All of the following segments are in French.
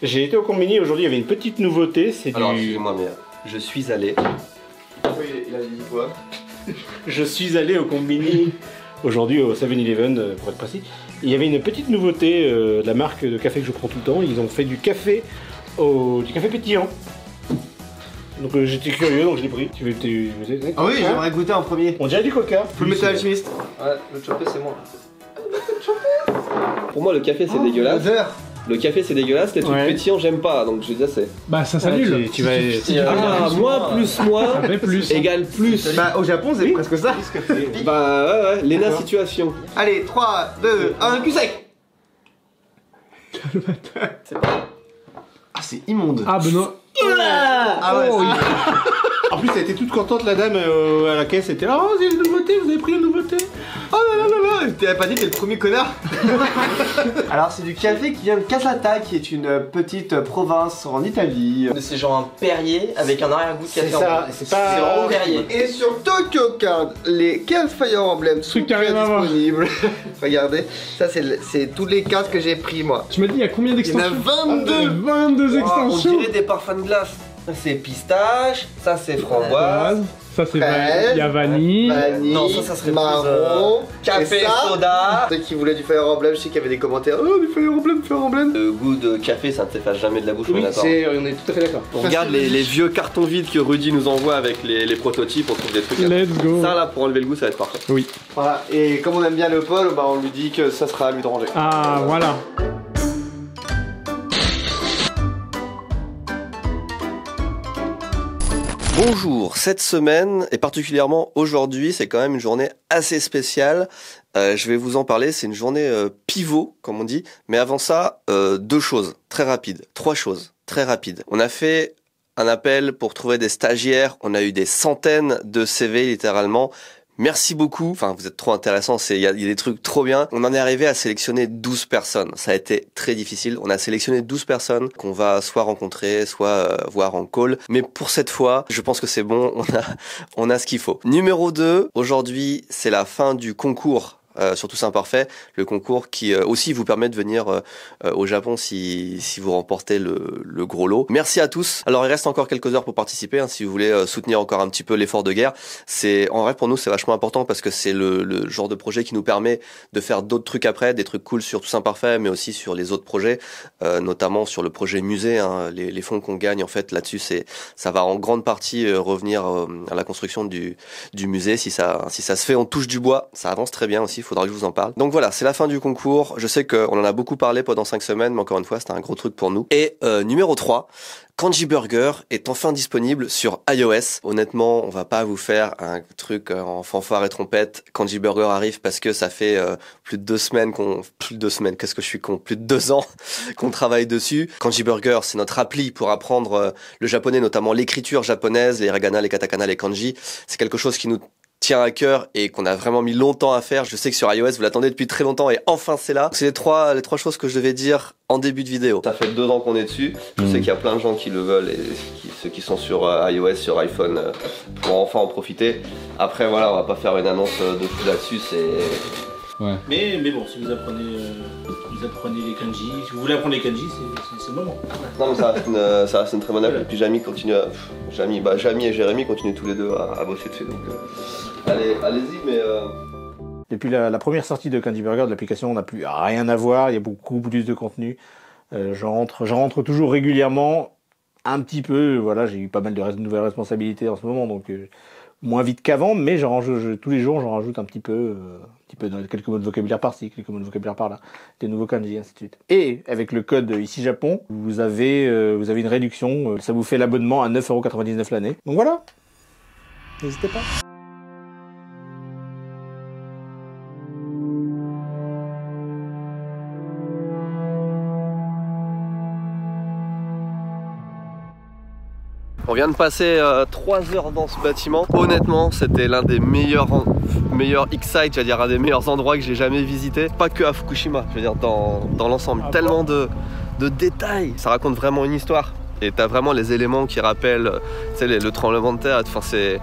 J'ai été au combini aujourd'hui, il y avait une petite nouveauté, c'est du... Alors excusez-moi mais je suis allé... Oui, il a dit quoi? Je suis allé au combini aujourd'hui au 7-Eleven pour être précis. Il y avait une petite nouveauté de la marque de café que je prends tout le temps, ils ont fait du café pétillant. Donc j'étais curieux donc je l'ai pris. Tu veux Ah oui, j'aimerais goûter en premier. On dirait du coca. Full Metal Alchemist. Ouais, le chopé c'est moi. Pour moi le café c'est dégueulasse. Le café c'est dégueulasse, les trucs pétillants j'aime pas, donc je veux dire c'est... Bah ça s'annule. Tu vas... moi plus moi Ça fait plus. égale plus. Bah au Japon c'est presque ça. Bah ouais, Lena situation. Allez, 3, 2, 1, cul sec. C'est pas... Ah c'est immonde. Ah Benoît. Ah ouais. En plus elle était toute contente la dame à la caisse, elle était là, oh c'est une nouveauté, vous avez pris une nouveauté. Oh là là là là, t'avais pas dit que t'es le premier connard. Alors c'est du café qui vient de Casalata, qui est une petite province en Italie. C'est genre un Perrier avec un arrière-goût de café. C'est ça, c'est pas... vraiment Perrier. Et sur Tokyo Card, les 15 Fire Emblem sont Truc qui a rien à voir. disponibles. Regardez, ça c'est tous les cartes que j'ai pris moi. Tu m'as dit il y a combien Il y en a d'extensions? 22. 22 On extensions. dirait des parfums de glace. Ça c'est pistache, ça c'est framboise. Ça c'est Fraise. il y a vanille. Vanille, Non, ça serait plus, marron, café, et ça, soda. ceux qui voulaient du Fire Emblem, je sais qu'il y avait des commentaires. Oh, du Fire Emblem, Fire Emblem. Le goût de café ça ne t'efface jamais de la bouche, on est Oui, d'accord. on est tout à fait d'accord. On regarde les vieux cartons vides que Rudy nous envoie avec les prototypes, on trouve des trucs. Let's go. Ça là pour enlever le goût ça va être parfait. Oui. Voilà, et comme on aime bien le Paul, bah on lui dit que ça sera à lui de ranger. Ah voilà. Bonjour, cette semaine et particulièrement aujourd'hui c'est quand même une journée assez spéciale. Je vais vous en parler, c'est une journée pivot comme on dit. Mais avant ça, deux choses très rapides, trois choses très rapides. On a fait un appel pour trouver des stagiaires, on a eu des centaines de CV littéralement. Merci beaucoup, enfin vous êtes trop intéressants, il y a des trucs trop bien. On en est arrivé à sélectionner 12 personnes, ça a été très difficile. On a sélectionné 12 personnes qu'on va soit rencontrer, soit voir en call. Mais pour cette fois, je pense que c'est bon, on a ce qu'il faut. Numéro 2, aujourd'hui c'est la fin du concours. Sur Tous Imparfaits, le concours qui aussi vous permet de venir au Japon si vous remportez le gros lot. Merci à tous. Alors il reste encore quelques heures pour participer si vous voulez soutenir encore un petit peu l'effort de guerre. C'est en vrai pour nous c'est vachement important parce que c'est le genre de projet qui nous permet de faire d'autres trucs après, des trucs cool sur Tous Imparfaits mais aussi sur les autres projets, notamment sur le projet musée. Les fonds qu'on gagne en fait là-dessus ça va en grande partie revenir à la construction du musée. Si ça se fait, on touche du bois, ça avance très bien aussi. Faudra que je vous en parle. Donc voilà, c'est la fin du concours. Je sais qu'on en a beaucoup parlé pendant 5 semaines, mais encore une fois, c'était un gros truc pour nous. Et numéro 3, Kanji Burger est enfin disponible sur iOS. Honnêtement, on va pas vous faire un truc en fanfare et trompette. Kanji Burger arrive parce que ça fait plus de 2 semaines qu'est-ce que je suis con, plus de 2 ans qu'on travaille dessus. Kanji Burger, c'est notre appli pour apprendre le japonais, notamment l'écriture japonaise, les hiragana, les katakana, les kanji. C'est quelque chose qui nous tient à cœur et qu'on a vraiment mis longtemps à faire. Je sais que sur iOS vous l'attendez depuis très longtemps et enfin c'est là. C'est les trois choses que je devais dire en début de vidéo. Ça fait 2 ans qu'on est dessus. Je sais qu'il y a plein de gens qui le veulent et ceux qui sont sur iOS, sur iPhone pourront enfin en profiter. Après voilà, on va pas faire une annonce de fou là-dessus, c'est... Ouais. Mais bon, si vous apprenez les kanji, si vous voulez apprendre les kanji, c'est le moment. Non mais ça reste une très bonne appli. Et puis Jamy et Jérémy continuent tous les deux à bosser dessus. Donc allez-y mais... Depuis la première sortie de Kanji Burger de l'application, on n'a plus rien à voir, il y a beaucoup plus de contenu. J'en rentre toujours régulièrement, un petit peu, voilà, j'ai eu pas mal de nouvelles responsabilités en ce moment, donc moins vite qu'avant, mais tous les jours j'en rajoute un petit peu quelques mots de vocabulaire par-ci, quelques mots de vocabulaire par-là, des nouveaux kanji, ainsi de suite. Et avec le code ici Japon, vous avez une réduction, ça vous fait l'abonnement à 9,99€ l'année. Donc voilà, n'hésitez pas. On vient de passer 3 heures dans ce bâtiment. Honnêtement, c'était l'un des meilleurs X-Sites, c'est-à-dire un des meilleurs endroits que j'ai jamais visité. Pas que à Fukushima, je veux dire dans l'ensemble. Tellement de détails. Ça raconte vraiment une histoire. Et t'as vraiment les éléments qui rappellent le tremblement de terre. Enfin, c'est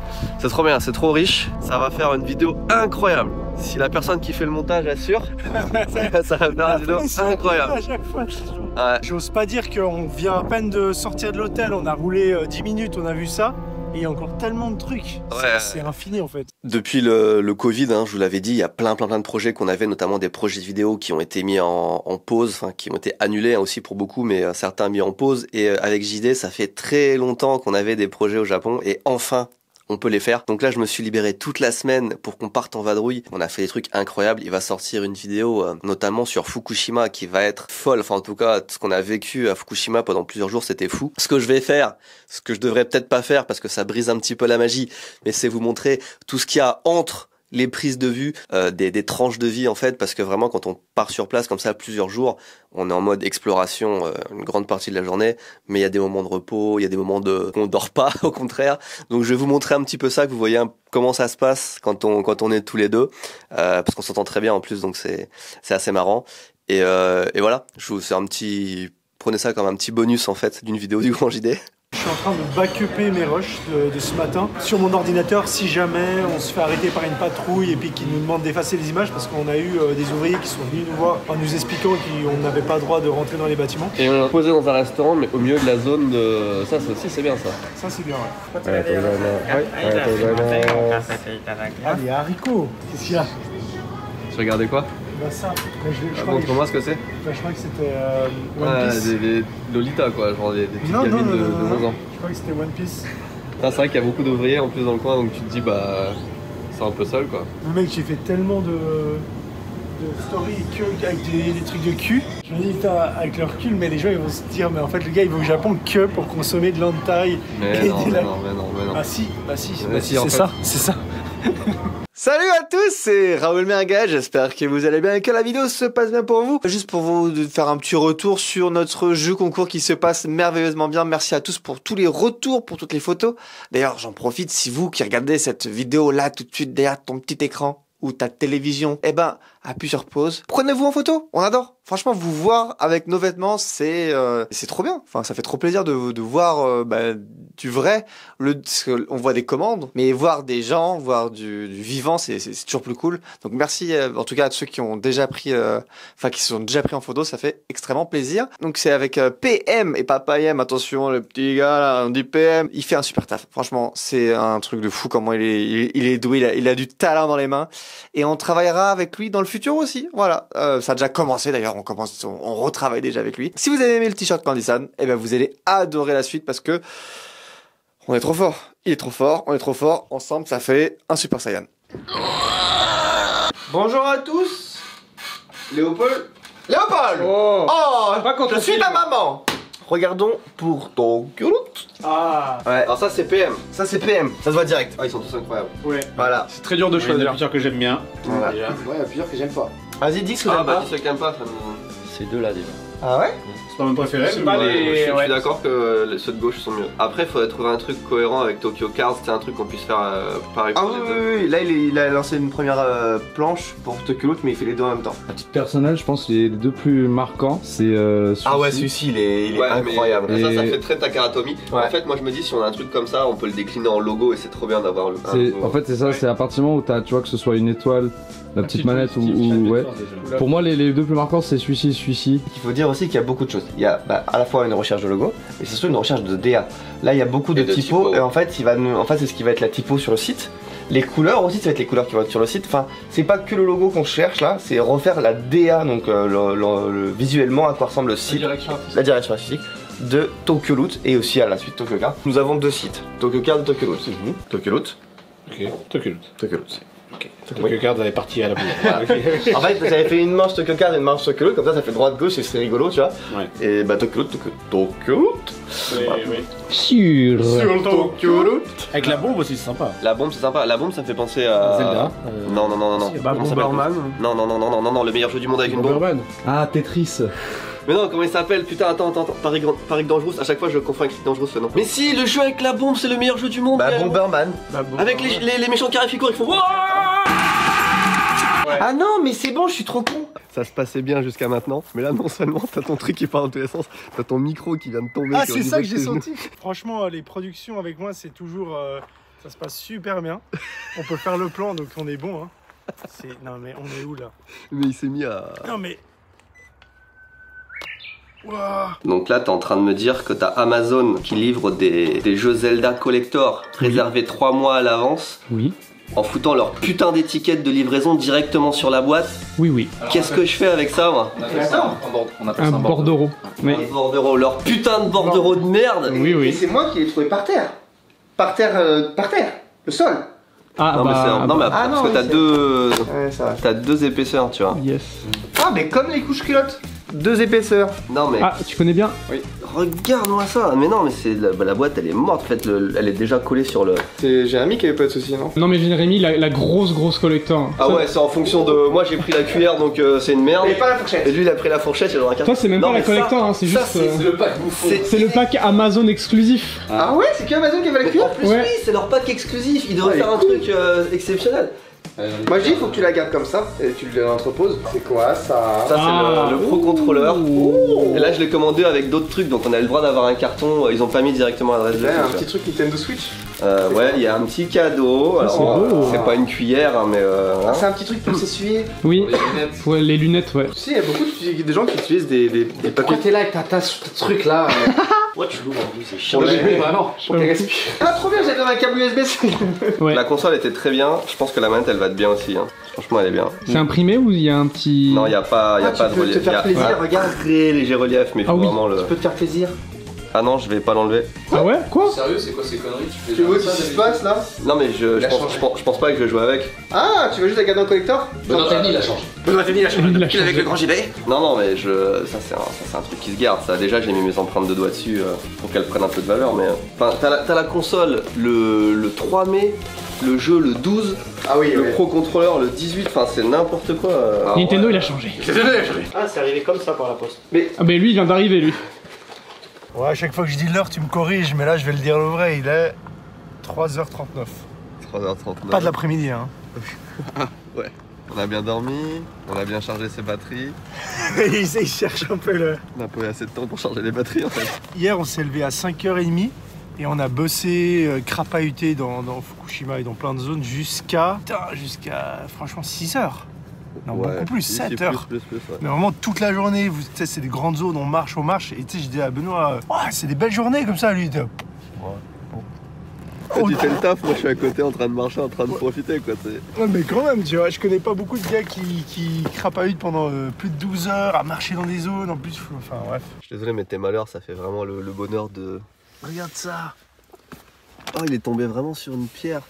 trop bien, c'est trop riche. Ça va faire une vidéo incroyable. Si la personne qui fait le montage assure, ça va faire une vidéo incroyable. À chaque fois. Ouais. J'ose pas dire qu'on vient à peine de sortir de l'hôtel, on a roulé 10 minutes, on a vu ça. Et il y a encore tellement de trucs. Ouais. C'est infini en fait. Depuis le Covid, hein, je vous l'avais dit, il y a plein de projets qu'on avait, notamment des projets de vidéo qui ont été mis en pause, enfin qui ont été annulés hein, aussi pour beaucoup, mais certains mis en pause. Et avec JD, ça fait très longtemps qu'on avait des projets au Japon et enfin on peut les faire. Donc là, je me suis libéré toute la semaine pour qu'on parte en vadrouille. On a fait des trucs incroyables. Il va sortir une vidéo, notamment sur Fukushima, qui va être folle. Enfin, en tout cas, ce qu'on a vécu à Fukushima pendant plusieurs jours, c'était fou. Ce que je vais faire, ce que je devrais peut-être pas faire, parce que ça brise un petit peu la magie, mais c'est vous montrer tout ce qu'il y a entre les prises de vue, des tranches de vie en fait, parce que vraiment quand on part sur place comme ça plusieurs jours, on est en mode exploration une grande partie de la journée, mais il y a des moments de repos, il y a des moments qu'on dort pas au contraire. Donc je vais vous montrer un petit peu ça, que vous voyez comment ça se passe quand on est tous les deux, parce qu'on s'entend très bien en plus, donc c'est assez marrant. Et voilà, prenez ça comme un petit bonus en fait d'une vidéo du Grand JD. Je suis en train de backuper mes rushs de ce matin sur mon ordinateur si jamais on se fait arrêter par une patrouille et puis qu'ils nous demandent d'effacer les images parce qu'on a eu des ouvriers qui sont venus nous voir en nous expliquant qu'on n'avait pas le droit de rentrer dans les bâtiments. Et on l'a posé dans un restaurant, mais au milieu de la zone de... Ça aussi, c'est bien ça. Ça c'est bien, ouais. Ah, les haricots. Qu'est-ce qu'il y a? Tu regardais quoi? Bah ça. Montre-moi ce que c'est. Je crois que c'était One Piece. Des Lolita quoi, genre des petites Non, gamines de 11 ans. Je crois que c'était One Piece. C'est vrai qu'il y a beaucoup d'ouvriers en plus dans le coin, donc tu te dis bah c'est un peu seul quoi. Le mec, j'ai fait tellement de stories avec des trucs de cul. Je me dis putain, avec leur cul, mais les gens ils vont se dire mais en fait le gars il va au Japon que pour consommer de l'hentai. Mais non. Ah si, en c'est fait. ça, c'est ça. Salut à tous, c'est Raoul Merguez, j'espère que vous allez bien et que la vidéo se passe bien pour vous. Juste pour vous faire un petit retour sur notre jeu concours qui se passe merveilleusement bien. Merci à tous pour tous les retours, pour toutes les photos. D'ailleurs, j'en profite, si vous qui regardez cette vidéo là tout de suite derrière ton petit écran ou ta télévision, appuie sur pause. Prenez-vous en photo, on adore. Franchement, vous voir avec nos vêtements, c'est trop bien. Enfin, ça fait trop plaisir de voir du vrai. On voit des commandes, mais voir des gens, voir du vivant, c'est toujours plus cool. Donc merci en tout cas à ceux qui ont déjà pris, qui se sont déjà pris en photo, ça fait extrêmement plaisir. Donc c'est avec PM et pas PM. Attention, le petit gars là, on dit PM. Il fait un super taf. Franchement, c'est un truc de fou comment il est doué. Il a du talent dans les mains et on travaillera avec lui dans le futur aussi. Voilà, ça a déjà commencé d'ailleurs. On retravaille déjà avec lui. Si vous avez aimé le t-shirt Candy-san, vous allez adorer la suite parce que on est trop fort. Il est trop fort, on est trop fort. Ensemble, ça fait un Super Saiyan. Bonjour à tous. Léopold. Oh, je suis ta maman. Regardons pour ton culotte. Ah Ouais. Alors ça c'est PM. Ça c'est PM, ça se voit direct. Ah ils sont tous incroyables. ouais. Voilà. C'est très dur de Il y a choisir. plusieurs que j'aime bien. Voilà. Déjà. Ouais, il y a plusieurs que j'aime pas. Vas-y, dis ce que Ah j'aime bah pas. dis ceux qui aiment pas, ces deux là déjà. Ah ouais? C'est pas mon préféré. C'est mais pas ouais. les- Je suis ouais. d'accord que ceux de gauche sont mieux. Après, il faudrait trouver un truc cohérent avec Tokyo Cars, c'est un truc qu'on puisse faire pareil Ah pour oui, les deux. oui, oui. Là il a lancé une première planche pour Tokyo Loot, mais il fait les deux en même temps. À titre personnel, je pense que les deux plus marquants, c'est Ah ouais, celui-ci il est Ouais, incroyable. mais ça Et- fait très Takaratomi. Ouais. En fait, moi je me dis, si on a un truc comme ça, on peut le décliner en logo et c'est trop bien d'avoir le. En fait, c'est ça, c'est à partir du moment où tu vois que ce soit une étoile, la petite manette ou ouais. Pour moi, les deux plus marquants, c'est celui-ci. Il faut dire aussi qu'il y a beaucoup de choses. Il y a à la fois une recherche de logo, mais c'est surtout une recherche de DA. Là, il y a beaucoup de Et de typos, typos. et en fait, c'est ce qui va être la typo sur le site. Les couleurs aussi, ça va être les couleurs qui vont être sur le site. Enfin, c'est pas que le logo qu'on cherche là, c'est refaire la DA, donc visuellement à quoi ressemble le site, la direction artistique de Tokyo Loot et aussi à la suite Tokyo Card. Nous avons deux sites, Tokyo Card et Tokyo Loot. Tokyo Loot, Ok, Tokyo. Tokyo Loot. Tokyo Card, elle est partie à la poubelle. Voilà. En fait, j'avais fait une manche Tokyo Card et une manche Tokyo Loot, comme ça fait droite-gauche et c'est rigolo, tu vois. Ouais. Et bah Tokyo Loot, Tokyo Loot. Sûr. Tokyo Loot. Avec la bombe aussi, c'est sympa. La bombe, c'est sympa. La bombe, ça me fait penser à. Zelda. Non. Bah, Comment ça s'appelle Bomberman. Non, le meilleur jeu du monde avec une bombe. Bomberman. Ah, Tetris. Mais non, comment il s'appelle? Putain, attends. Paris Dangerous, à chaque fois je le confonds avec Dangerous, non. Mais si, le jeu avec la bombe, c'est le meilleur jeu du monde. Bah gars. Bomberman. Avec les méchants carrificours, ils font. Ah non, mais c'est bon, je suis trop con. Ça se passait bien jusqu'à maintenant, mais là non seulement t'as ton truc qui part dans tous les sens, t'as ton micro qui vient de tomber. Ah, qui est au c'est niveau ça de que j'ai tes genoux. senti. Franchement, les productions avec moi, c'est toujours. Ça se passe super bien. On peut faire le plan, donc on est bon. Hein. Non mais on est où là? Mais il s'est mis à... Non mais... Donc là, t'es en train de me dire que t'as Amazon qui livre des jeux Zelda Collector réservés 3 mois à l'avance Oui. en foutant leur putain d'étiquette de livraison directement sur la boîte. Oui. Qu'est-ce que je fais avec ça, moi? Un bordereau. Mais... Un bordereau, leur putain de bordereau de merde. Oui. Et c'est moi qui l'ai trouvé par terre. Par terre, le sol. Ah, Non, mais Ah, parce non, que t'as oui, deux... Ouais, ça va. T'as 2 épaisseurs, tu vois. Yes. Ah, mais comme les couches culottes. 2 épaisseurs. Non mais... Ah, tu connais bien? Regarde-moi ça. Mais non, mais c'est la boîte, elle est morte. En fait, elle est déjà collée sur le... C'est Jérémy qui avait pas de soucis, non? Non mais Jérémy, la grosse collector. Ah ouais, c'est en fonction de... Moi, j'ai pris la cuillère, donc c'est une merde. Mais pas la fourchette. Et lui, il a pris la fourchette, il est dans un carton. Toi c'est même Non, pas la mais ça- collector, hein, c'est ça, juste... c'est le pack bouffon. C'est le pack Amazon exclusif. Ah ouais, c'est que Amazon qui avait la En cuillère. plus, Ouais. oui, c'est leur pack exclusif. Ils devraient Ouais, faire un truc exceptionnel. Moi je dis, faut que tu la gardes comme ça et tu l'entreposes. C'est quoi ça? Ça, c'est Ah. le Pro Controller. Et là, je l'ai commandé avec d'autres trucs, donc on a le droit d'avoir un carton. Ils ont pas mis directement l'adresse de Ouais, un dessus, petit truc Nintendo Switch. ouais, il y a un petit cadeau. Alors, c'est beau. c'est pas une cuillère, hein, mais Ah, c'est un petit truc pour s'essuyer. Oui. Ouais, les lunettes, ouais. Tu sais, il y a beaucoup de gens qui utilisent des papiers. Pourquoi t'es là avec ta tasse, ce truc là Moi, tu l'ouvres en plus, c'est chiant. Pour le bébé, bah non. pour qu'elle respire. Ah, trop bien, j'ai donné un câble USB-C. Ouais. la console était très bien. Je pense que la manette, elle va être bien aussi. Hein. Franchement, elle est bien. C'est imprimé ou il y a un petit... Non, il n'y a pas, Ah, pas tu de peux relief. te faire Il y a plaisir, un regarde. très léger relief, mais il faut Ah oui. vraiment le. Tu peux te faire plaisir. Ah non, je vais pas l'enlever. Ah ouais? Quoi? Sérieux, c'est quoi ces conneries? Tu vois ce qui se passe là? Non, mais je Il a pense, changé. je pense pas que je vais jouer avec. Ah, tu veux juste la garder en collector? Benoît Tani, il a changé. Benoît Tani, il a changé. Il a Qu'il avec changé. le grand gilet. Non, mais ça c'est un truc qui se garde. Ça, déjà, j'ai mis mes empreintes de doigts dessus pour qu'elles prennent un peu de valeur. Mais enfin, t'as la console le 3 mai, le jeu le 12, Ah oui, le ouais. Pro Controller le 18. Enfin, c'est n'importe quoi. Ah, Nintendo ouais. il a changé. Ah, c'est arrivé comme ça par la poste. Ah bah lui il vient d'arriver lui. Ouais, à chaque fois que je dis l'heure, tu me corriges, mais là, je vais le dire le vrai, il est 3h39. 3h39. Pas de l'après-midi, hein. Ouais. On a bien dormi, on a bien chargé ses batteries. il cherche un peu le... On a pas eu assez de temps pour charger les batteries en fait. Hier, on s'est levé à 5h30 et on a bossé, crapahuté dans Fukushima et dans plein de zones jusqu'à franchement 6h. Non, Ouais, beaucoup plus, si, 7 si, heures. plus, ouais. Mais vraiment toute la journée, tu sais, c'est des grandes zones, on marche. Et tu sais, je dis à Benoît, ouais, c'est des belles journées comme ça, lui. Il était, Quand tu fais le taf, moi je suis à côté en train de marcher, en train de profiter quoi. Ouais, mais quand même, tu vois, je connais pas beaucoup de gars qui crapahutent pendant plus de 12 heures à marcher dans des zones. En plus, enfin bref. Je suis désolé mais tes malheurs ça fait vraiment le bonheur de... Regarde ça. Oh il est tombé vraiment sur une pierre.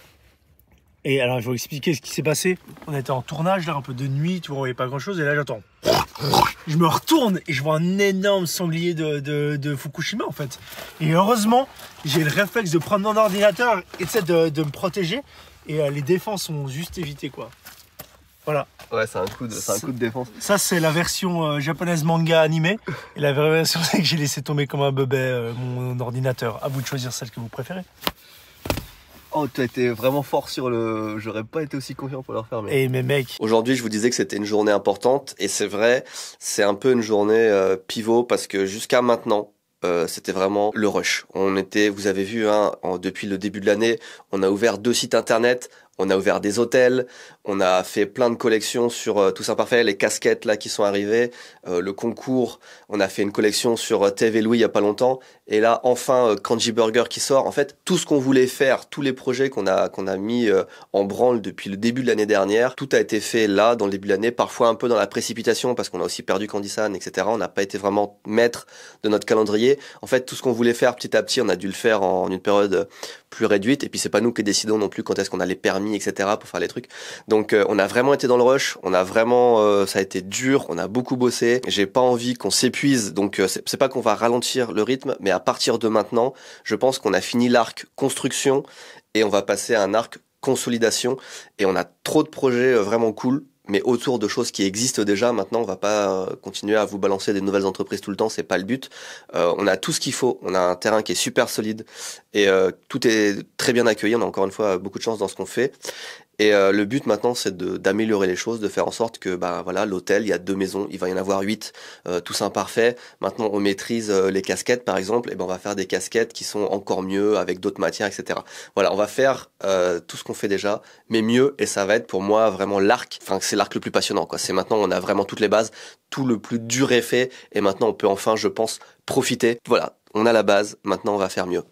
Et alors, il faut expliquer ce qui s'est passé. On était en tournage, là, un peu de nuit, tu vois, on voyait pas grand-chose. Et là, j'entends... Je me retourne et je vois un énorme sanglier de Fukushima, en fait. Et heureusement, j'ai le réflexe de prendre mon ordinateur et de me protéger. Et les défenses ont juste évité, quoi. Voilà. Ouais c'est un coup de défense. Ça, c'est la version japonaise manga animée. Et la vraie version, c'est que j'ai laissé tomber comme un bébé mon ordinateur. À vous de choisir celle que vous préférez. Oh tu as été vraiment fort sur le... J'aurais pas été aussi confiant pour le refaire mais... Et mes mecs, Aujourd'hui, je vous disais que c'était une journée importante et c'est vrai, c'est un peu une journée pivot parce que jusqu'à maintenant, c'était vraiment le rush. Vous avez vu, hein, depuis le début de l'année, on a ouvert 2 sites internet, on a ouvert des hôtels, on a fait plein de collections sur Tous Imparfaits, les casquettes là qui sont arrivées, le concours, on a fait une collection sur TV Louis il y a pas longtemps, et là enfin Kanji Burger qui sort. En fait, tout ce qu'on voulait faire, tous les projets qu'on a mis en branle depuis le début de l'année dernière, tout a été fait là dans le début de l'année, parfois un peu dans la précipitation parce qu'on a aussi perdu Candy-san, etc. On n'a pas été vraiment maître de notre calendrier. En fait, tout ce qu'on voulait faire petit à petit, on a dû le faire en une période plus réduite, et puis c'est pas nous qui décidons non plus quand est-ce qu'on a les permis, etc. pour faire les trucs. Donc on a vraiment été dans le rush, on a vraiment ça a été dur, on a beaucoup bossé. J'ai pas envie qu'on s'épuise, donc c'est pas qu'on va ralentir le rythme, mais à partir de maintenant, je pense qu'on a fini l'arc construction et on va passer à un arc consolidation, et on a trop de projets vraiment cool. Mais autour de choses qui existent déjà. Maintenant, on va pas continuer à vous balancer des nouvelles entreprises tout le temps, c'est pas le but. On a tout ce qu'il faut, on a un terrain qui est super solide et tout est très bien accueilli. On a encore une fois beaucoup de chance dans ce qu'on fait. Et le but maintenant, c'est d'améliorer les choses, de faire en sorte que voilà, l'hôtel, il y a 2 maisons, il va y en avoir 8, tous imparfaits. Maintenant, on maîtrise les casquettes, par exemple, et on va faire des casquettes qui sont encore mieux avec d'autres matières, etc. Voilà, on va faire tout ce qu'on fait déjà, mais mieux, et ça va être pour moi vraiment l'arc. Enfin, c'est l'arc le plus passionnant, quoi. C'est maintenant, on a vraiment toutes les bases, tout le plus dur est fait, et maintenant, on peut enfin, je pense, profiter. Voilà, on a la base. Maintenant, on va faire mieux.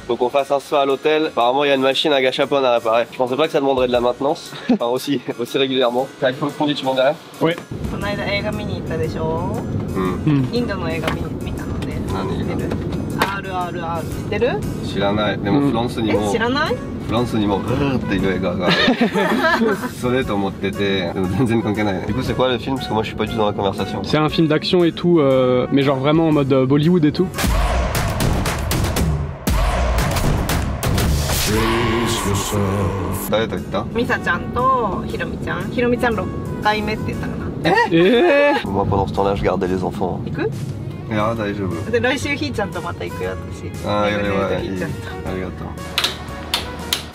Faut qu'on fasse un saut à l'hôtel. Apparemment, il y a une machine à gâchapon à réparer. Je pensais pas que ça demanderait de la maintenance. Enfin, aussi régulièrement. T'as iPhone conduit, tu m'en derrière? Oui. この間映画見に行ったでしょ。インドの映画見たので。知ってる？ RRR 知ってる？知らない。でもフランスにも。知らない？フランスにもっていう映画がそれと思ってて、でも全然関係ないね。Du coup, c'est quoi le film? Parce que moi, je suis pas du tout dans la conversation. C'est un film d'action et tout, mais genre vraiment en mode Bollywood et tout. 誰と言った？ミサちゃんとヒロミちゃん。ヒロミちゃん6回目って言ったかな。Moi, pendant ce temps-là, je gardais les enfants. 行く？いや、大丈夫。で来週ひーちゃんとまた行くよ私。あ、いやいやいや、ありがとう。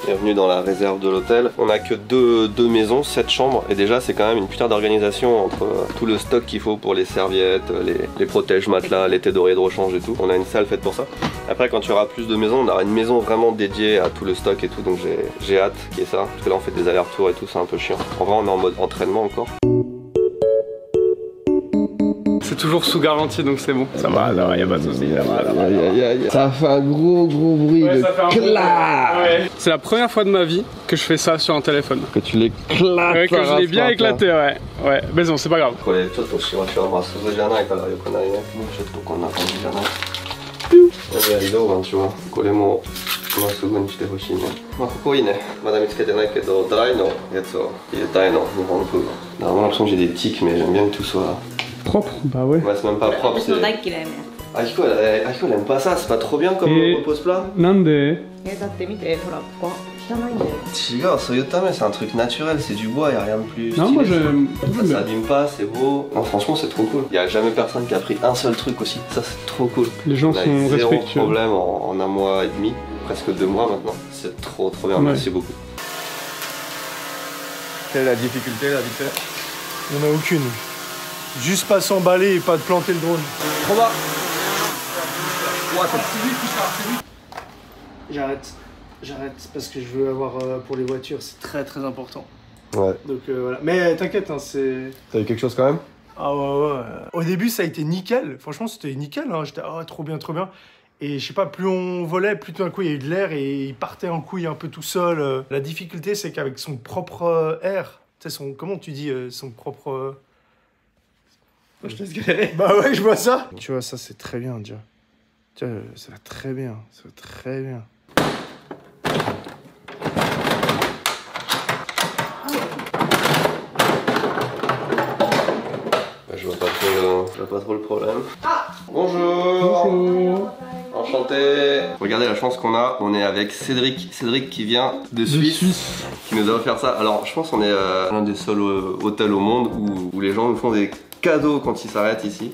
Bienvenue dans la réserve de l'hôtel. On a que deux maisons, 7 chambres, et déjà c'est quand même une putain d'organisation entre tout le stock qu'il faut pour les serviettes, les protèges matelas, les thés dorés de rechange et tout. On a une salle faite pour ça. Après, quand il y aura plus de maisons, on aura une maison vraiment dédiée à tout le stock et tout, donc j'ai hâte qu'il y ait ça. Parce que là on fait des allers-retours et tout, c'est un peu chiant. En vrai, on est en mode entraînement encore. C'est toujours sous garantie donc c'est bon. Ça va, non, y'a pas de soucis, ça fait un gros bruit de clac. Ouais. C'est la première fois de ma vie que je fais ça sur un téléphone. Que tu l'éclates. Ouais, que je l'ai bien éclaté, ouais. Ouais, mais non, c'est pas grave. Normalement, l'impression que j'ai des tics, mais j'aime bien que tout soit propre. Bah ouais. Ouais, c'est même pas propre, c'est... Akiko, elle aime pas ça, c'est pas trop bien comme repose-plat? Nande. C'est un truc naturel, c'est du bois, y'a rien de plus non, stylé. moi j'aime. Ça abîme pas, c'est beau. Non, franchement, c'est trop cool. Y'a jamais personne qui a pris un seul truc aussi. Ça, c'est trop cool. Les gens sont respectueux. Zéro problème en 1 mois et demi, presque 2 mois maintenant. C'est trop bien, ouais. Merci beaucoup. Quelle est la difficulté là, vite fait? Il n'y en a aucune. Juste pas s'emballer et pas de planter le drone. Trop bas. J'arrête parce que je veux avoir pour les voitures, c'est très important. Ouais. Donc voilà. Mais t'inquiète, hein, c'est... T'as eu quelque chose quand même? Ah ouais. Au début, ça a été nickel. Franchement, c'était nickel. Hein. J'étais trop bien. Et je sais pas, plus on volait, plus tout d'un coup il y a eu de l'air et il partait en couille un peu tout seul. La difficulté, c'est qu'avec son propre air, tu sais, comment tu dis, son propre... Je te laisse galérer. Bah ouais, je vois ça. Tu vois, ça c'est très bien déjà. Tu vois, ça va très bien. Je vois pas trop le problème. Bonjour. Enchanté. Regardez la chance qu'on a, on est avec Cédric qui vient de Suisse, qui nous a offert ça. Alors je pense qu'on est l'un des seuls hôtels au monde où les gens nous font des cadeaux quand ils s'arrêtent ici.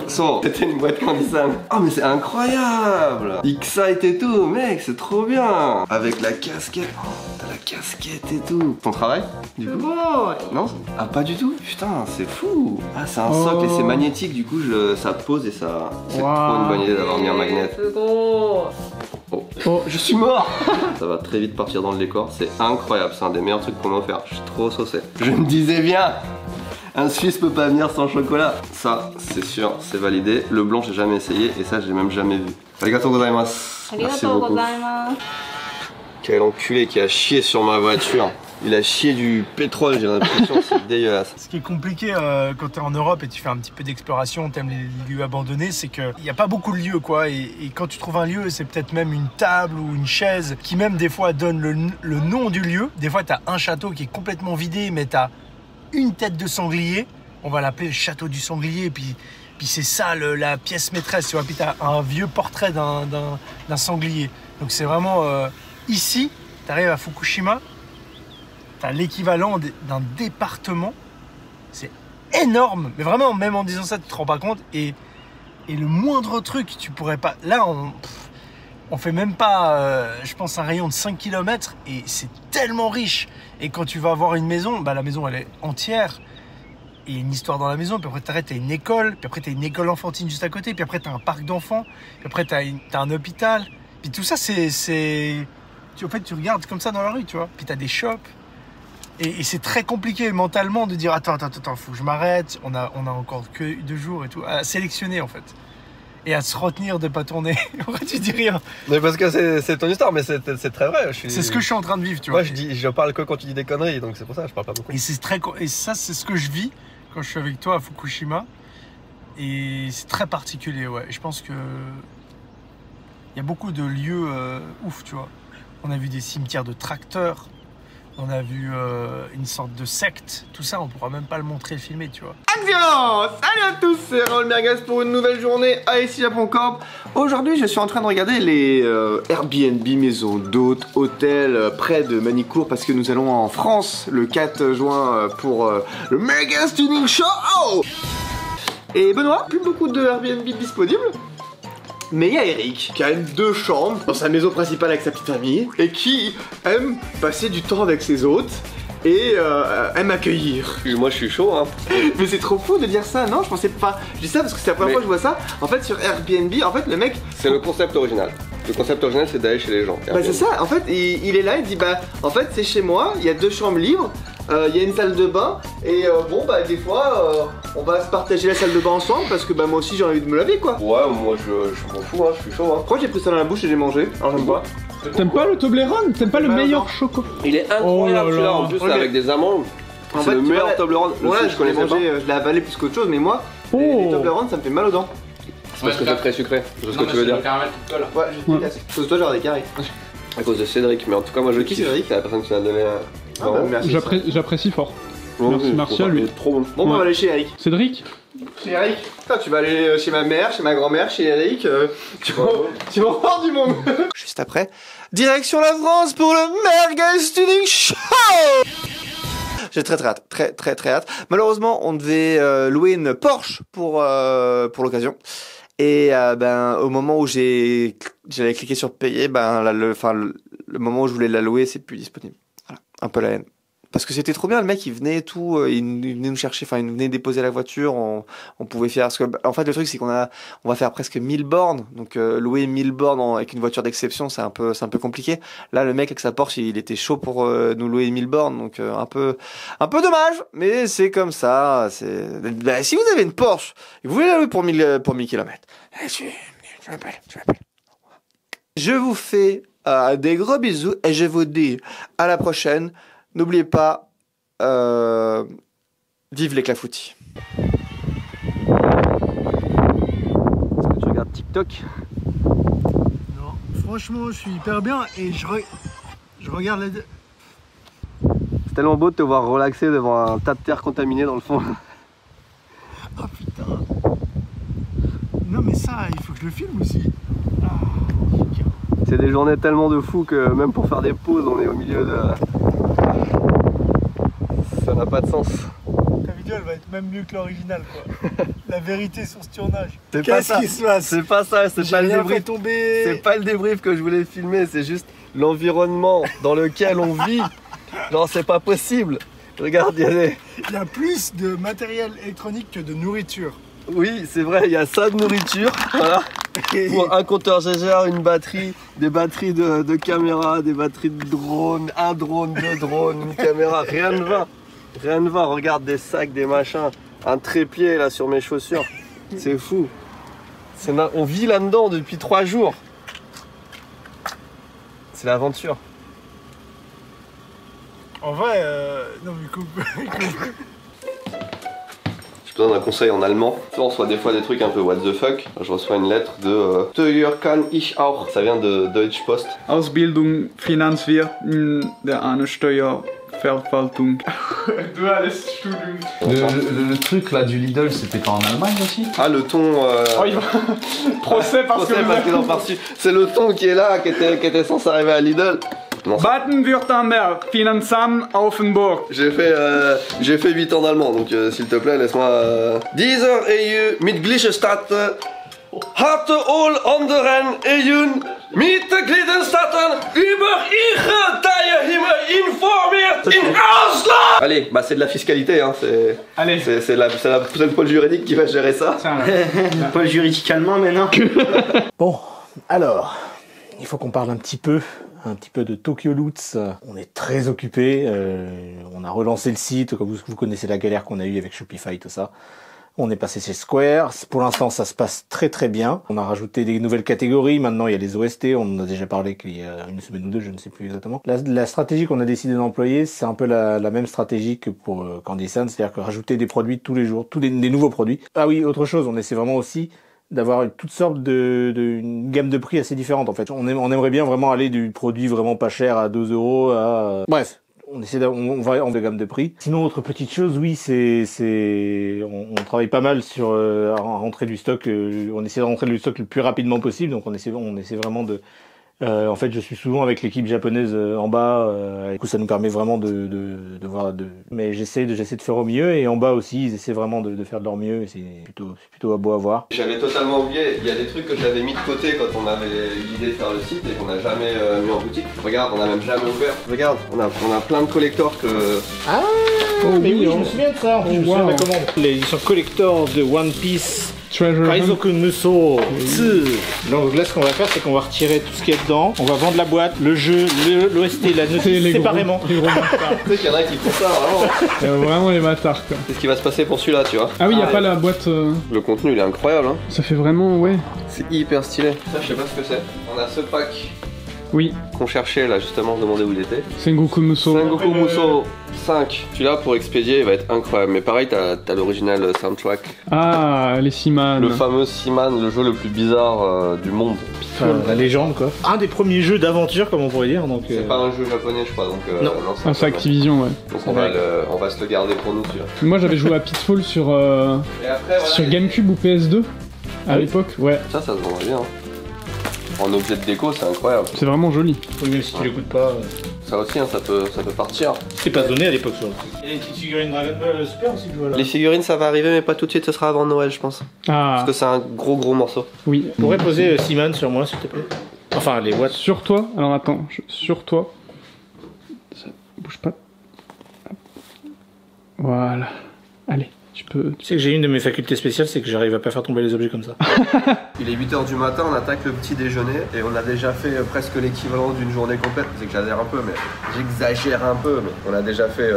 So, c'était une boîte Candy-san. Oh mais c'est incroyable. Excite et tout, mec, c'est trop bien. Avec la casquette. Oh, t'as la casquette et tout. Ton travail du coup? Non? Ah pas du tout? Putain, c'est fou. Ah c'est un socle et c'est magnétique, du coup ça pose et ça... C'est trop une bonne idée d'avoir mis un magnet. Oh, je suis mort. Ça va très vite partir dans le décor, c'est incroyable, c'est un des meilleurs trucs qu'on m'a offert. Je suis trop saucé. Je me disais bien, un Suisse peut pas venir sans chocolat. Ça, c'est sûr, c'est validé. Le blanc, j'ai jamais essayé et ça, j'ai même jamais vu. Arigatou gozaimasu. Merci beaucoup. Quel enculé qui a chié sur ma voiture. Il a chié du pétrole, j'ai l'impression, c'est dégueulasse. Ce qui est compliqué quand t'es en Europe et tu fais un petit peu d'exploration, t'aimes les lieux abandonnés, c'est qu'il n'y a pas beaucoup de lieux quoi. Et quand tu trouves un lieu, c'est peut-être même une table ou une chaise qui même des fois donne le nom du lieu. Des fois t'as un château qui est complètement vidé, mais t'as une tête de sanglier. On va l'appeler le château du sanglier, puis c'est ça la pièce maîtresse, tu vois. Puis t'as un vieux portrait d'un sanglier. Donc c'est vraiment ici, t'arrives à Fukushima. T'as l'équivalent d'un département, c'est énorme, mais vraiment même en disant ça tu te rends pas compte et le moindre truc tu pourrais pas, là On fait même pas, je pense, un rayon de 5 km et c'est tellement riche. Et quand tu vas voir une maison, bah, la maison elle est entière. Et il y a une histoire dans la maison, puis après t'arrêtes, t'as une école, puis après t'as une école enfantine juste à côté, puis après t'as un parc d'enfants, puis après t'as un hôpital. Puis tout ça, en fait, tu regardes comme ça dans la rue, tu vois. Puis t'as des shops. Et c'est très compliqué mentalement de dire attends, faut que je m'arrête, on a encore que 2 jours et tout, à sélectionner en fait. Et à se retenir de pas tourner. Pourquoi tu dis rien? Mais parce que c'est ton histoire, mais c'est très vrai. C'est ce que je suis en train de vivre, tu vois. Moi, je parle que quand tu dis des conneries, donc c'est pour ça que je parle pas beaucoup. Et ça, c'est ce que je vis quand je suis avec toi à Fukushima. Et c'est très particulier, ouais. Je pense que il y a beaucoup de lieux ouf, tu vois. On a vu des cimetières de tracteurs. On a vu une sorte de secte, tout ça on pourra même pas le montrer, le filmer, tu vois. Action! Salut à tous, c'est Raoul Merguez pour une nouvelle journée à ici Japon Corp. Aujourd'hui je suis en train de regarder les Airbnb, maisons d'hôtes, hôtels près de Manicourt parce que nous allons en France le 4 juin pour le Merguez Tuning Show. Et Benoît, plus beaucoup de Airbnb disponibles. Mais il y a Eric qui a 2 chambres dans sa maison principale avec sa petite famille et qui aime passer du temps avec ses hôtes et aime accueillir. Moi je suis chaud hein. Mais c'est trop fou de dire ça, non? Je pensais pas. Je dis ça parce que c'est la première fois que je vois ça. En fait sur Airbnb, en fait le mec... C'est le concept original. Le concept original c'est d'aller chez les gens. Bah c'est ça, en fait il est là, il dit bah en fait c'est chez moi, il y a 2 chambres libres. Il y a une salle de bain et bon bah des fois on va se partager la salle de bain ensemble parce que bah moi aussi j'ai envie de me laver quoi. Ouais moi je m'en fous hein, je suis chaud hein. Pourquoi j'ai pris ça dans la bouche et j'ai mangé? Alors j'aime pas. T'aimes pas le Toblerone? T'aimes pas le meilleur chocolat? Il est incroyable celui-là en plus avec des amandes. En c'est fait, le meilleur Toblerone. Ouais je connais mangé, je l'ai avalé plus qu'autre chose mais moi les Toblerone ça me fait mal aux dents. C'est parce que c'est très sucré, c'est ce que tu veux dire. Ouais, je sais. Cause toi j'aurai des carrés. À cause de Cédric, mais en tout cas moi je kiffe. Cédric, c'est la personne qui m'a donné bah, merci. J'apprécie fort. Merci Martial, lui. Trop bon. Bon, on va aller chez Eric. Cédric? Chez Eric. Putain, tu vas aller chez ma mère, chez ma grand-mère, chez Eric. Tu vas voir du monde. Juste après, direction la France pour le Merguez Tuning Show. J'ai très hâte, très hâte. Malheureusement, on devait louer une Porsche pour l'occasion. Et ben au moment où j'allais cliquer sur payer, ben le moment où je voulais la louer, c'est plus disponible. Voilà, un peu la haine. Parce que c'était trop bien, le mec il venait et tout, il venait nous chercher, enfin il venait déposer la voiture, on pouvait faire... Parce que, en fait le truc c'est qu'on va faire presque 1000 bornes, donc louer 1000 bornes avec une voiture d'exception c'est un peu compliqué. Là le mec avec sa Porsche il était chaud pour nous louer 1000 bornes, donc un peu dommage, mais c'est comme ça. Bah, si vous avez une Porsche et vous voulez la louer pour 1000 km, tu m'appelles. Je vous fais des gros bisous et je vous dis à la prochaine. N'oubliez pas, vive les clafoutis. Est-ce que tu regardes TikTok? Non, franchement, je suis hyper bien et je regarde les deux. C'est tellement beau de te voir relaxer devant un tas de terre contaminée dans le fond. Oh putain. Non mais ça, il faut que je le filme aussi. C'est des journées tellement de fou que même pour faire des pauses, on est au milieu de... Ça n'a pas de sens. Ta vidéo, elle va être même mieux que l'original, quoi. La vérité sur ce tournage. Qu'est-ce qui se passe? C'est pas ça, c'est pas le débrief. C'est pas le débrief que je voulais filmer, c'est juste l'environnement dans lequel on vit. Genre, c'est pas possible. Regarde, il y a plus de matériel électronique que de nourriture. Oui, c'est vrai, il y a ça de nourriture, voilà. Pour un compteur GGR, une batterie, des batteries de caméra, des batteries de drone, un drone, 2 drones, une caméra, rien ne va. Rien ne va, regarde des sacs, des machins, un trépied là sur mes chaussures. C'est fou. On vit là-dedans depuis 3 jours. C'est l'aventure. En vrai, non mais coupe. Je donne un conseil en allemand. On reçoit des fois des trucs un peu what the fuck. Je reçois une lettre de Steuer kann ich auch. Ça vient de Deutsche Post. Ausbildung Finanzwirt der eine Steuerverwaltung. Duales Studium. Le truc là du Lidl, c'était pas en Allemagne aussi? Ah le thon. Oh, il va... procès parce que qu'ils ont pas reçu. C'est le thon qui est là, qui était censé arriver à Lidl. Baden-Württemberg, Finanzamt, Offenburg. J'ai fait 8 ans d'allemand, donc s'il te plaît, laisse-moi... Dieser EU mit Gleichstadt hatte all anderen EUn Mitgliedstaaten über ihre Teilnahme informiert in Ausland. Allez, bah c'est de la fiscalité, hein. C'est le pôle juridique qui va gérer ça. Le pôle juridique allemand maintenant. Bon, alors, il faut qu'on parle un petit peu de Tokyo Lutz. On est très occupé, on a relancé le site, comme vous connaissez la galère qu'on a eue avec Shopify, tout ça. On est passé chez Square. Pour l'instant, ça se passe très très bien. On a rajouté des nouvelles catégories. Maintenant, il y a les OST. On en a déjà parlé qu'il y a une semaine ou deux, je ne sais plus exactement. La stratégie qu'on a décidé d'employer, c'est un peu la même stratégie que pour Candy-san, c'est-à-dire que rajouter des produits tous les jours, des nouveaux produits. Ah oui, autre chose, on essaie vraiment aussi d'avoir toutes sortes une gamme de prix assez différente. En fait, on aimerait bien vraiment aller du produit vraiment pas cher à 2 € à... Bref. On va en gamme de prix. Sinon, autre petite chose, oui, on travaille pas mal sur rentrer du stock. On essaie de rentrer du stock le plus rapidement possible. Donc, on essaie vraiment de. En fait, je suis souvent avec l'équipe japonaise en bas. Du coup, ça nous permet vraiment de voir. Mais j'essaie de faire au mieux. Et en bas aussi, ils essaient vraiment de faire de leur mieux. Et c'est plutôt beau à voir. J'avais totalement oublié. Il y a des trucs que j'avais mis de côté quand on avait eu l'idée de faire le site et qu'on n'a jamais mis en boutique. Regarde, on n'a même jamais ouvert. Regarde, on a plein de collectors que. Ah, mais oui, je me souviens de ça. Je me souviens de la commande. Les éditions collector de One Piece. Kaizoku Muso 2. Donc là, ce qu'on va faire, c'est qu'on va retirer tout ce qu'il y a dedans. On va vendre la boîte, le jeu, l'OST, la notice séparément. Tu sais qu'il y en a qui font ça, vraiment. Vraiment les bâtards, quoi. Qu'est-ce qui va se passer pour celui-là, tu vois? Ah oui, y a pas la boîte. Le contenu, il est incroyable, hein. Ça fait vraiment, ouais. C'est hyper stylé. Ça, je sais pas ce que c'est. On a ce pack. Oui. Qu'on cherchait là, justement, on se demandait où il était. Sengoku Muso. Sengoku Muso 5. Celui-là, pour expédier, il va être incroyable. Mais pareil, t'as l'original soundtrack. Ah, les Seaman. Le fameux Seaman, le jeu le plus bizarre du monde. La légende, quoi. Un des premiers jeux d'aventure, comme on pourrait dire. Donc. C'est pas un jeu japonais, je crois. Donc, non. C'est Activision, ouais. Donc on va se le garder pour nous, celui-là. Moi, j'avais joué à Pitfall sur GameCube ou PS2 à l'époque, ouais. Ça se vendrait bien. En objet de déco, c'est incroyable. C'est vraiment joli. Oui, même si tu l'écoutes pas. Ça aussi, hein, ça peut partir. C'est pas donné à l'époque, ça. Il y a les petites figurines Dragon Ball Super aussi que je vois là. Les figurines, ça va arriver, mais pas tout de suite, ce sera avant Noël, je pense. Ah. Parce que c'est un gros morceau. Oui. Tu pourrais poser Seaman sur moi, s'il te plaît. Enfin, les watts. Sur toi. Alors attends, sur toi. Ça bouge pas. Voilà. Allez. Tu sais que j'ai une de mes facultés spéciales, c'est que j'arrive à pas faire tomber les objets comme ça. Il est 8h du matin, on attaque le petit déjeuner et on a déjà fait presque l'équivalent d'une journée complète. C'est que j'exagère un peu, mais on a déjà fait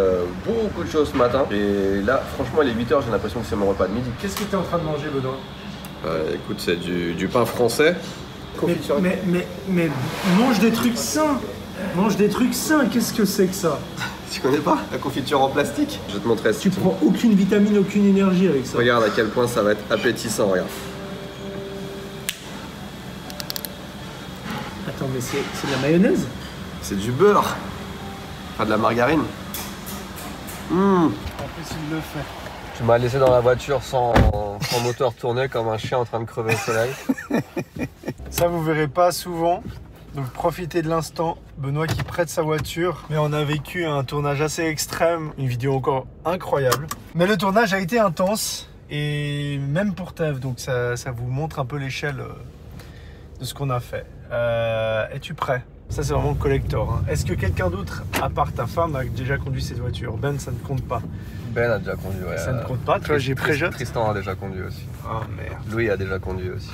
beaucoup de choses ce matin. Et là, franchement, il est 8h, j'ai l'impression que c'est mon repas de midi. Qu'est-ce que tu es en train de manger, Benoît? Écoute, c'est du pain français. Mais mange des trucs sains. Mange des trucs sains, qu'est-ce que c'est que ça? Tu connais pas la confiture en plastique? Je vais te montrer ça. Tu prends aucune vitamine, aucune énergie avec ça. Regarde à quel point ça va être appétissant, regarde. Attends, mais c'est de la mayonnaise? C'est du beurre. Pas de la margarine. En plus, il le fait. Tu m'as laissé dans la voiture sans moteur tourné comme un chien en train de crever au soleil. Ça, vous verrez pas souvent. Donc profitez de l'instant, Benoît qui prête sa voiture, mais on a vécu un tournage assez extrême, une vidéo encore incroyable. Mais le tournage a été intense, et même pour Tev, donc ça vous montre un peu l'échelle de ce qu'on a fait. Es-tu prêt? Ça c'est vraiment le collector. Hein. Est-ce que quelqu'un d'autre, à part ta femme, a déjà conduit cette voiture? Ben, ça ne compte pas. Ben a déjà conduit, ouais. Ça ne compte pas, toi j'ai préjeté. Tristan a déjà conduit aussi. Oh merde. Louis a déjà conduit aussi.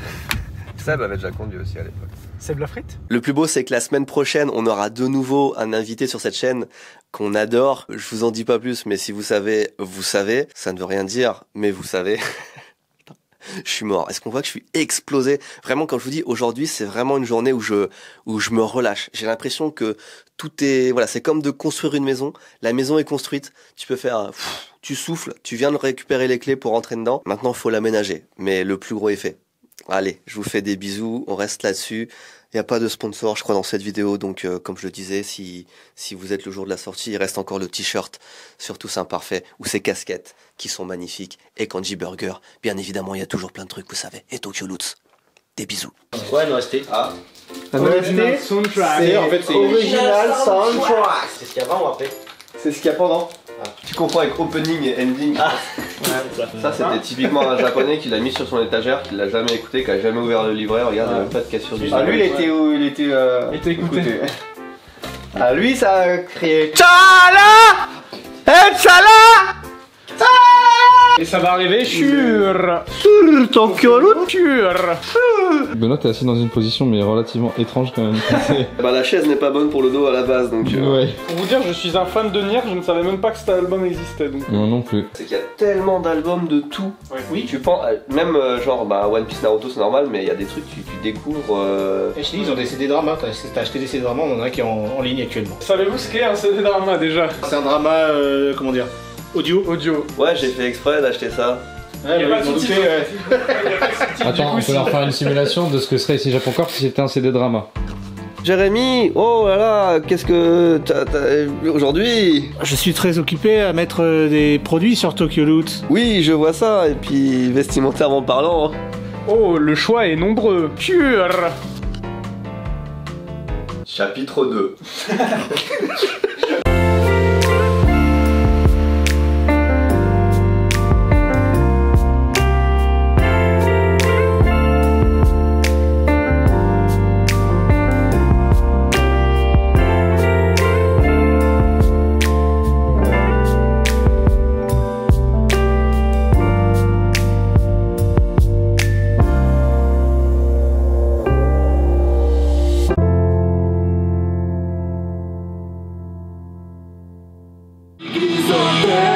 Seb avait déjà conduit aussi à l'époque. Seb Lafrite. Le plus beau, c'est que la semaine prochaine, on aura de nouveau un invité sur cette chaîne qu'on adore. Je vous en dis pas plus, mais si vous savez, vous savez. Ça ne veut rien dire, mais vous savez. Je suis mort. Est-ce qu'on voit que je suis explosé? Vraiment, quand je vous dis aujourd'hui, c'est vraiment une journée où je me relâche. J'ai l'impression que tout est, voilà, c'est comme de construire une maison. La maison est construite. Tu peux faire, tu souffles, tu viens de récupérer les clés pour rentrer dedans. Maintenant, faut l'aménager. Mais le plus gros est fait. Allez, je vous fais des bisous, on reste là-dessus. Il n'y a pas de sponsor, je crois, dans cette vidéo. Donc, comme je le disais, si vous êtes le jour de la sortie, il reste encore le t-shirt, surtout c'est imparfait, ou ces casquettes qui sont magnifiques. Et Kanji Burger, bien évidemment, il y a toujours plein de trucs, vous savez. Et Tokyo Lutz. Des bisous. Ouais, l'OST. Ah. Original soundtrack. C'est original soundtrack. C'est ce qu'il y a avant ou après? C'est ce qu'il y a pendant. Ah. Tu comprends avec opening et ending. Ah. Ça c'était typiquement un japonais qui l'a mis sur son étagère, qui l'a jamais écouté, qui a jamais ouvert le livret, regarde, il n'y a même pas de cassure du Ah lui il était où? Il était écouté. Ah lui ça a créé Tchala Tchala. Et ça va arriver sur Tokyo. Benoît, t'es assis dans une position mais relativement étrange quand même. Bah la chaise n'est pas bonne pour le dos à la base donc... Ouais. Pour vous dire, je suis un fan de Nier, je ne savais même pas que cet album existait donc. Moi non plus. C'est qu'il y a tellement d'albums de tout. Ouais. Oui. Tu penses, même genre bah One Piece Naruto c'est normal mais il y a des trucs que tu découvres... Et je te dis, ils ont des CD drama, t'as acheté des CD drama, on en a qui est en ligne actuellement. Savez-vous ce qu'est un CD drama déjà? C'est un drama, comment dire, audio. Ouais j'ai fait exprès d'acheter ça. Ouais, Il y a bah, pas de ils m'ont sous-titres. douté, Attends, on peut leur faire une simulation de ce que serait ici Japon Corp si c'était un CD drama. Jérémy, oh là là, qu'est-ce que aujourd'hui? Je suis très occupé à mettre des produits sur Tokyo Loot. Oui, je vois ça, et puis vestimentairement parlant. Oh, le choix est nombreux. Pure. Chapitre 2. Isabel.